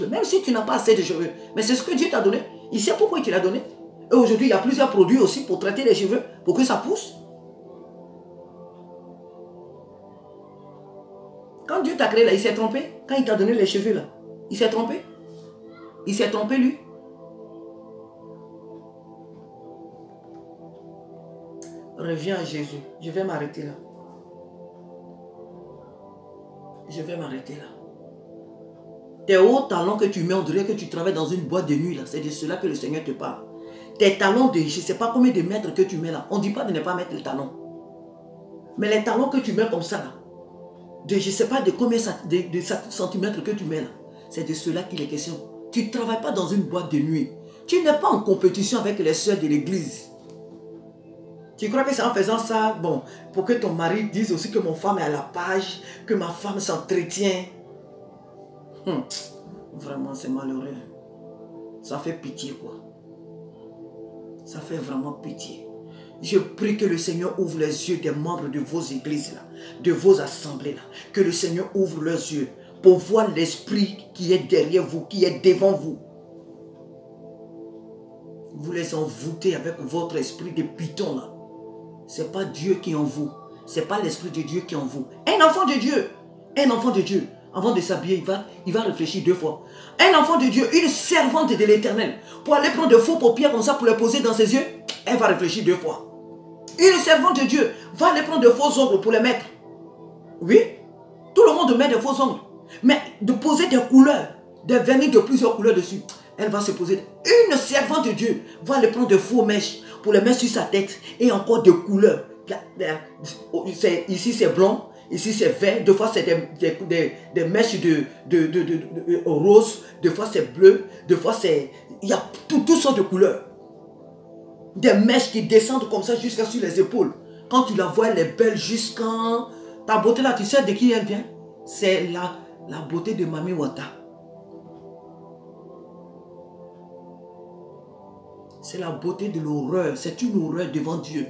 A: Même si tu n'as pas assez de cheveux. Mais c'est ce que Dieu t'a donné. Il sait pourquoi il te l'a donné. Et aujourd'hui, il y a plusieurs produits aussi pour traiter les cheveux, pour que ça pousse. Quand Dieu t'a créé là, il s'est trompé. Quand il t'a donné les cheveux là, il s'est trompé. Il s'est trompé lui. Reviens à Jésus. Je vais m'arrêter là. Je vais m'arrêter là. Tes hauts talons que tu mets, on dirait que tu travailles dans une boîte de nuit là. C'est de cela que le Seigneur te parle. Tes talons de, je ne sais pas combien de mètres que tu mets là. On ne dit pas de ne pas mettre les talons. Mais les talons que tu mets comme ça là, de je ne sais pas de combien de centimètres que tu mets là. C'est de cela qu'il est question. Tu ne travailles pas dans une boîte de nuit. Tu n'es pas en compétition avec les soeurs de l'église. Tu crois que c'est en faisant ça, bon, pour que ton mari dise aussi que mon femme est à la page, que ma femme s'entretient. Vraiment, c'est malheureux. Ça fait pitié, quoi. Ça fait vraiment pitié. Je prie que le Seigneur ouvre les yeux des membres de vos églises là, de vos assemblées là. Que le Seigneur ouvre leurs yeux pour voir l'esprit qui est derrière vous, qui est devant vous. Vous les envoûtez avec votre esprit de python là. Ce n'est pas Dieu qui est en vous. Ce n'est pas l'esprit de Dieu qui est en vous. Un enfant de Dieu, avant de s'habiller, il va réfléchir 2 fois. Un enfant de Dieu, une servante de l'Éternel, pour aller prendre de faux paupières comme ça, pour les poser dans ses yeux, elle va réfléchir 2 fois. Une servante de Dieu va aller prendre de faux ongles pour les mettre. Oui, tout le monde met de faux ongles. Mais de poser des couleurs, des vernis de plusieurs couleurs dessus, elle va se poser. Une servante de Dieu va aller prendre de faux mèches pour les mettre sur sa tête et encore de couleurs. Ici c'est blanc, ici c'est vert, des fois c'est des mèches de rose, des fois c'est bleu, des fois c'est... Il y a toutes sortes de couleurs. Des mèches qui descendent comme ça jusqu'à sur les épaules. Quand tu la vois, elle est belle jusqu'en... Ta beauté là, tu sais de qui elle vient? C'est la beauté de Mami Wata. C'est la beauté de l'horreur. C'est une horreur devant Dieu.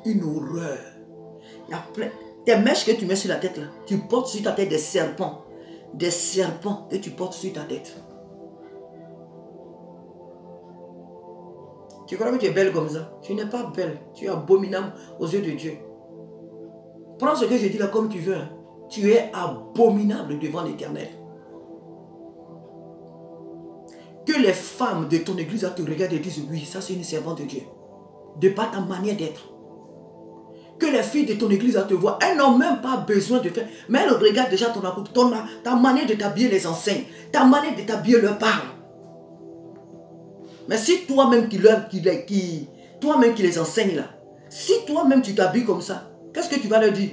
A: Une horreur. Il y a plein... Tes mèches que tu mets sur la tête là, tu portes sur ta tête des serpents. Des serpents que tu portes sur ta tête. Tu crois que tu es belle comme ça? Tu n'es pas belle. Tu es abominable aux yeux de Dieu. Prends ce que je dis là comme tu veux. Hein. Tu es abominable devant l'Éternel. Que les femmes de ton église te regardent et disent oui, ça c'est une servante de Dieu. De par ta manière d'être. Que les filles de ton église te voient. Elles n'ont même pas besoin de faire. Mais elles regardent déjà ta manière de t'habiller les enseigne. Ta manière de t'habiller leur parle. Mais si toi-même qui les enseigne là, si toi-même tu t'habilles comme ça, qu'est-ce que tu vas leur dire?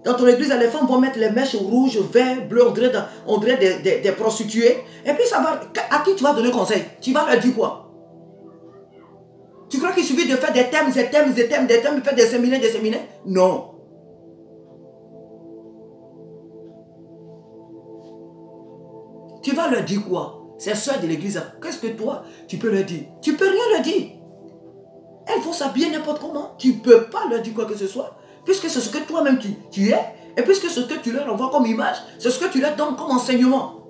A: Dans ton église, les femmes vont mettre les mèches rouges, verts, bleues, on dirait des prostituées. Et puis ça va, à qui tu vas donner conseil? Tu vas leur dire quoi? Tu crois qu'il suffit de faire des thèmes, faire des séminaires? Non. Tu vas leur dire quoi? Ces soeurs de l'église, qu'est-ce que toi, tu peux leur dire? Tu ne peux rien leur dire. Elles vont s'habiller n'importe comment. Tu ne peux pas leur dire quoi que ce soit. Puisque c'est ce que toi-même tu es. Et puisque ce que tu leur envoies comme image, c'est ce que tu leur donnes comme enseignement.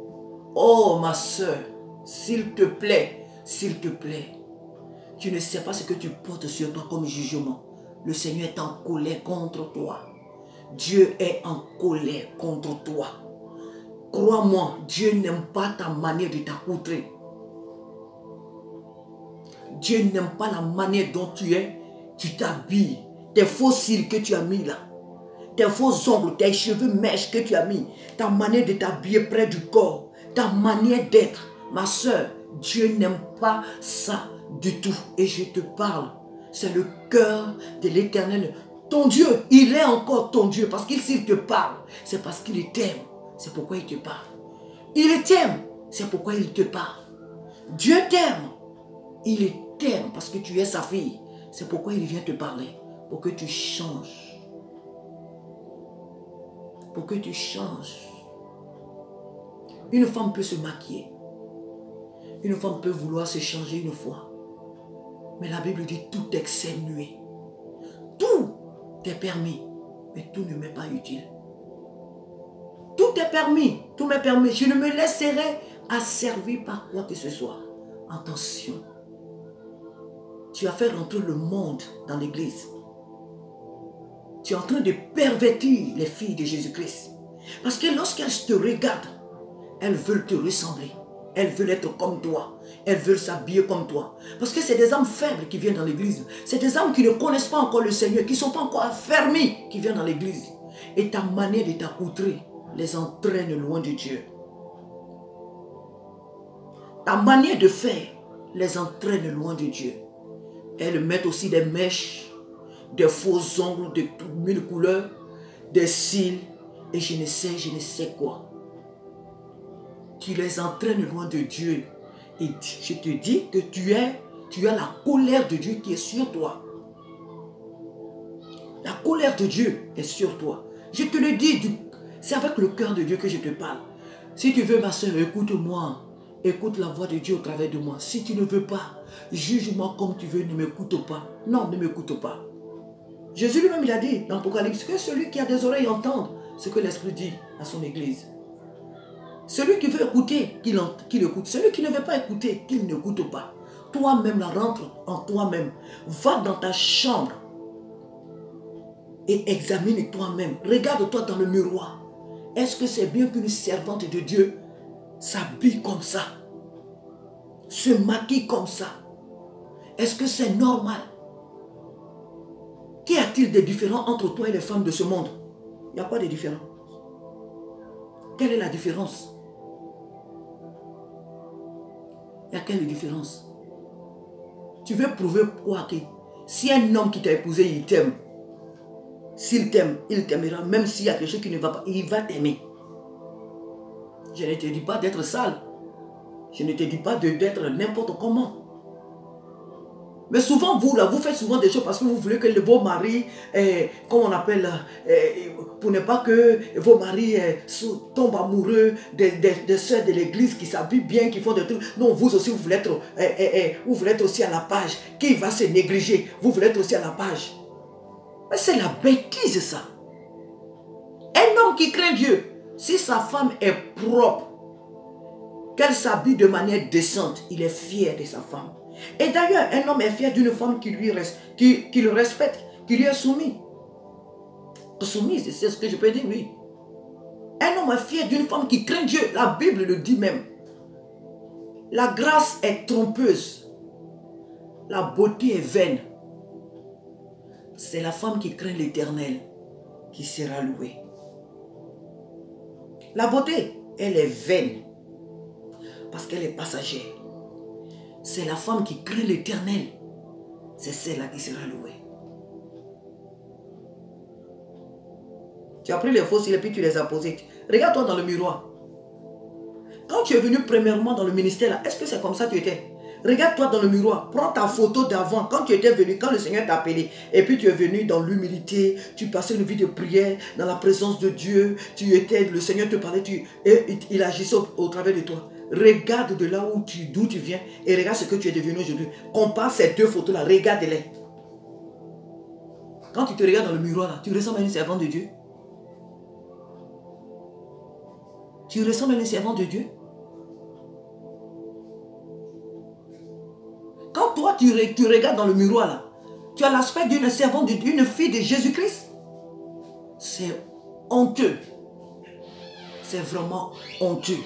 A: Oh ma soeur, s'il te plaît, tu ne sais pas ce que tu portes sur toi comme jugement. Le Seigneur est en colère contre toi. Dieu est en colère contre toi. Crois-moi, Dieu n'aime pas ta manière de t'accoutrer. Dieu n'aime pas la manière dont tu t'habilles. Tes faux cils que tu as mis là. Tes faux ongles, tes cheveux mèches que tu as mis. Ta manière de t'habiller près du corps. Ta manière d'être. Ma soeur, Dieu n'aime pas ça du tout. Et je te parle. C'est le cœur de l'Éternel. Ton Dieu, il est encore ton Dieu. Parce qu'il s'il te parle, c'est parce qu'il t'aime. C'est pourquoi il te parle. Il t'aime. C'est pourquoi il te parle. Dieu t'aime. Il t'aime parce que tu es sa fille. C'est pourquoi il vient te parler. Pour que tu changes. Pour que tu changes. Une femme peut se maquiller. Une femme peut vouloir se changer une fois. Mais la Bible dit tout excès nuit. Tout est permis. Mais tout ne m'est pas utile. Tout est permis. Tout m'est permis. Je ne me laisserai asservir par quoi que ce soit. Attention. Tu as fait rentrer le monde dans l'église. Tu es en train de pervertir les filles de Jésus-Christ. Parce que lorsqu'elles te regardent, elles veulent te ressembler. Elles veulent être comme toi. Elles veulent s'habiller comme toi. Parce que c'est des âmes faibles qui viennent dans l'église. C'est des âmes qui ne connaissent pas encore le Seigneur, qui ne sont pas encore affermis, qui viennent dans l'église. Et ta manière de t'accoutrer les entraîne loin de Dieu. Ta manière de faire les entraîne loin de Dieu. Elles mettent aussi des mèches, des faux ongles de toutes mille couleurs, des cils et je ne sais quoi. Tu les entraînes loin de Dieu. Et je te dis que tu as la colère de Dieu qui est sur toi. La colère de Dieu est sur toi. Je te le dis, c'est avec le cœur de Dieu que je te parle. Si tu veux, ma soeur, écoute-moi. Écoute la voix de Dieu au travers de moi. Si tu ne veux pas, juge-moi comme tu veux, ne m'écoute pas. Non, ne m'écoute pas. Jésus lui-même, il a dit dans l'Apocalypse que celui qui a des oreilles entende ce que l'Esprit dit à son Église. Celui qui veut écouter, qu'il écoute. Celui qui ne veut pas écouter, qu'il n'écoute pas. Toi-même, rentre en toi-même. Va dans ta chambre et examine toi-même. Regarde-toi dans le miroir. Est-ce que c'est bien qu'une servante de Dieu s'habille comme ça? Se maquille comme ça? Est-ce que c'est normal? Qu'y a-t-il de différent entre toi et les femmes de ce monde? Il n'y a pas de différence. Quelle est la différence? Il y a quelle différence? Tu veux prouver quoi? Que si un homme qui t'a épousé, il t'aime, s'il t'aime, il t'aimera, même s'il y a quelque chose qui ne va pas, il va t'aimer. Je ne te dis pas d'être sale. Je ne te dis pas d'être n'importe comment. Mais souvent, vous faites souvent des choses parce que vous voulez que vos maris, comme on appelle, pour ne pas que vos maris tombent amoureux des soeurs de l'église qui s'habillent bien, qui font des trucs. Non, vous aussi, vous voulez être aussi à la page. Qui va se négliger? Vous voulez être aussi à la page. Mais c'est la bêtise, ça. Un homme qui craint Dieu, si sa femme est propre, qu'elle s'habille de manière décente, il est fier de sa femme. Et d'ailleurs, un homme est fier d'une femme qui le respecte, qui lui est soumise. Soumise, c'est ce que je peux dire, oui. Un homme est fier d'une femme qui craint Dieu. La Bible le dit même. La grâce est trompeuse. La beauté est vaine. C'est la femme qui craint l'Éternel qui sera louée. La beauté, elle est vaine parce qu'elle est passagère. C'est la femme qui craint l'Éternel. C'est celle-là qui sera louée. Tu as pris les fossiles et puis tu les as posés. Regarde-toi dans le miroir. Quand tu es venu premièrement dans le ministère, là, est-ce que c'est comme ça que tu étais? Regarde-toi dans le miroir. Prends ta photo d'avant. Quand tu étais venu, quand le Seigneur t'a appelé. Et puis tu es venu dans l'humilité. Tu passais une vie de prière dans la présence de Dieu. Le Seigneur te parlait. Et il agissait au travers de toi. Regarde de là d'où tu viens et regarde ce que tu es devenu aujourd'hui. Compare ces deux photos-là, regarde-les. Quand tu te regardes dans le miroir, là, tu ressembles à une servante de Dieu. Tu ressembles à une servante de Dieu. Quand toi, tu regardes dans le miroir, là, tu as l'aspect d'une servante, d'une fille de Jésus-Christ. C'est honteux. C'est vraiment honteux.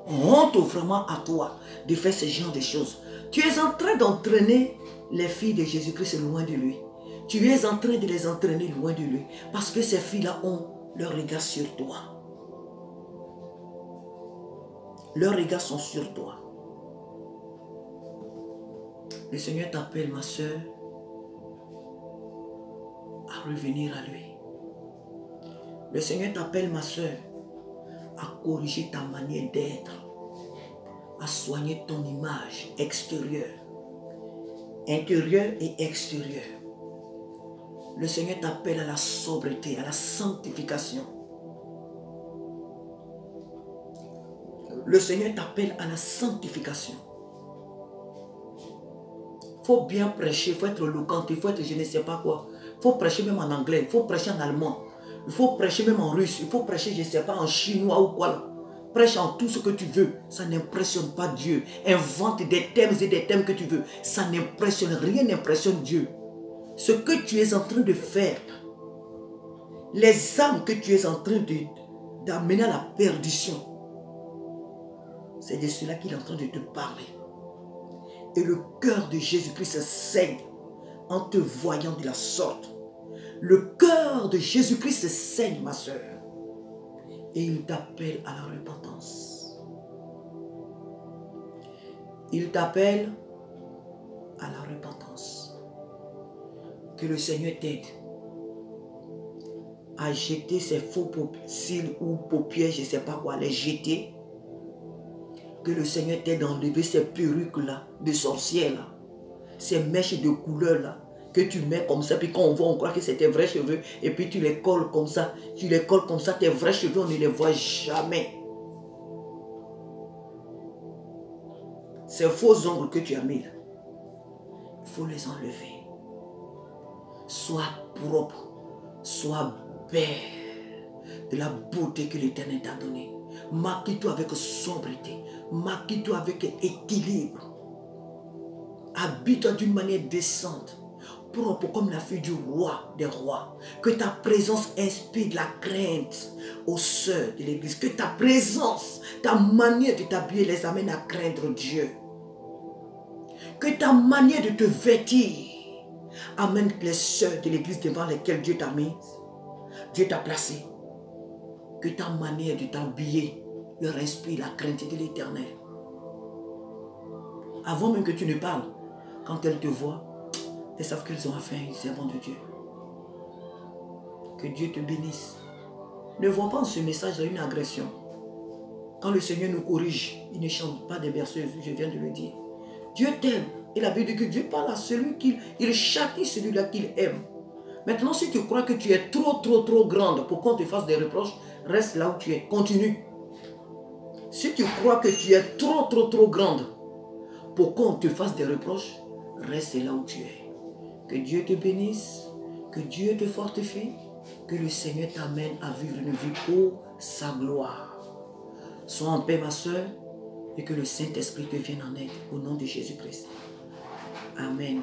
A: Honte vraiment à toi de faire ce genre de choses. Tu es en train d'entraîner les filles de Jésus-Christ loin de lui. Tu es en train de les entraîner loin de lui. Parce que ces filles-là ont leur regard sur toi. Leurs regards sont sur toi. Le Seigneur t'appelle, ma soeur, à revenir à lui. Le Seigneur t'appelle, ma soeur, à corriger ta manière d'être, à soigner ton image extérieure, intérieure et extérieure. Le Seigneur t'appelle à la sobriété, à la sanctification. Le Seigneur t'appelle à la sanctification. Il faut bien prêcher, il faut être éloquent, il faut être je ne sais pas quoi. Il faut prêcher même en anglais, il faut prêcher en allemand. Il faut prêcher même en russe, il faut prêcher, je ne sais pas, en chinois ou quoi là. Prêche en tout ce que tu veux, ça n'impressionne pas Dieu. Invente des thèmes et des thèmes que tu veux, ça n'impressionne, rien n'impressionne Dieu. Ce que tu es en train de faire, les âmes que tu es en train d'amener à la perdition, c'est de cela qu'il est en train de te parler. Et le cœur de Jésus-Christ saigne en te voyant de la sorte. Le cœur de Jésus-Christ saigne, ma soeur. Et il t'appelle à la repentance. Il t'appelle à la repentance. Que le Seigneur t'aide à jeter ces faux cils ou paupières, je ne sais pas quoi, les jeter. Que le Seigneur t'aide à enlever ces perruques-là, de sorcières là, ces mèches de couleur là, que tu mets comme ça, puis quand on voit, on croit que c'est tes vrais cheveux, et puis tu les colles comme ça, tes vrais cheveux, on ne les voit jamais. ces faux ongles que tu as mis là, il faut les enlever. Sois propre, sois belle, de la beauté que l'Éternel t'a donnée. Maquille-toi avec sobriété, maquille-toi avec équilibre. Habille-toi d'une manière décente, propre comme la fille du roi des rois. Que ta présence inspire de la crainte aux sœurs de l'église. Que ta présence, ta manière de t'habiller les amène à craindre Dieu. Que ta manière de te vêtir amène les sœurs de l'église devant lesquelles Dieu t'a mis, Dieu t'a placé. Que ta manière de t'habiller leur inspire la crainte de l'Éternel. Avant même que tu ne parles, quand elles te voient, elles savent qu'elles ont affaire à une servante de Dieu. Que Dieu te bénisse. Ne vois pas en ce message une agression. Quand le Seigneur nous corrige, il ne chante pas des berceuses, je viens de le dire. Dieu t'aime. Et la Bible dit que Dieu parle à celui qu'il châtie celui-là qu'il aime. Maintenant, si tu crois que tu es trop grande pour qu'on te fasse des reproches, reste là où tu es. Continue. Si tu crois que tu es trop grande pour qu'on te fasse des reproches, reste là où tu es. Que Dieu te bénisse, que Dieu te fortifie, que le Seigneur t'amène à vivre une vie pour sa gloire. Sois en paix, ma soeur, et que le Saint-Esprit te vienne en aide au nom de Jésus-Christ. Amen.